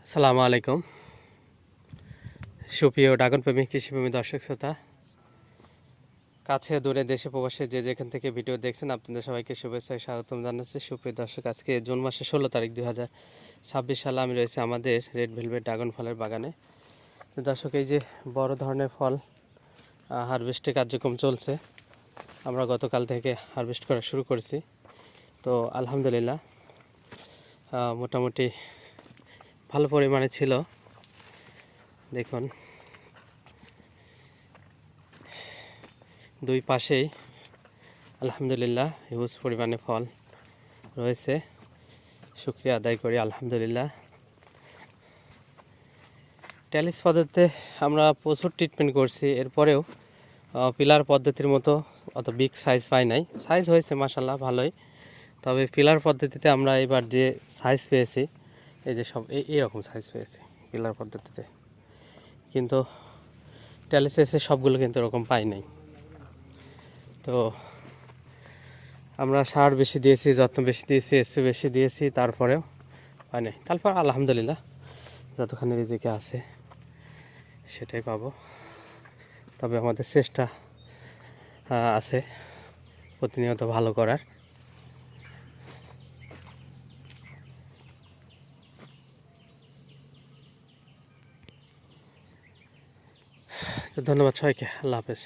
আসসালামু আলাইকুম সুপ্রিয় ড্রাগনপ্রেমী কৃষিপ্রেমী দর্শক শ্রোতা, কাছে দূরে দেশে প্রবাসে যে যেখান থেকে ভিডিও দেখছেন আপনাদের সবাইকে শুভেচ্ছা স্বাগতম জানাচ্ছি। সুপ্রিয় দর্শক, আজকে জুন মাসের 16 তারিখ 2026 সালে আমি রয়েছে আমাদের রেড ভেলভেট ড্রাগন ফলের বাগানে। তো দর্শক, এই যে বড় ধরনের ফল হারভেস্টের কার্যক্রম চলছে। আমরা গতকাল থেকে হারভেস্ট করা শুরু করেছি। তো আলহামদুলিল্লাহ মোটামুটি ভালো পরিমাণে ছিল। দেখুন, দুই পাশেই আলহামদুলিল্লাহ হিউজ পরিমাণে ফল রয়েছে। শুকরিয়া আদায় করি আলহামদুলিল্লাহ। ট্যালিস পদ্ধতিতে আমরা প্রচুর ট্রিটমেন্ট করছি, এরপরেও পিলার পদ্ধতির মতো অত বিগ সাইজ পাই নাই। সাইজ হয়েছে মাশাল্লাহ ভালোই, তবে পিলার পদ্ধতিতে আমরা এবার যে সাইজ পেয়েছি, এই যে সব এইরকম সাইজ পেয়েছি পিলার পদ্ধতিতে, কিন্তু ট্যালিসে এসে সবগুলো কিন্তু এরকম পাই নাই। তো আমরা সার বেশি দিয়েছি, যত্ন বেশি দিয়েছি, স্প্রে বেশি দিয়েছি, তারপরেও পাই নাই। তারপর আলহামদুলিল্লাহ যতখানি রিজিকে আছে সেটাই পাবো। তবে আমাদের চেষ্টা আছে প্রতিনিয়ত ভালো করার। তো ধন্যবাদ সবাইকে, আল্লাহ হাফেজ।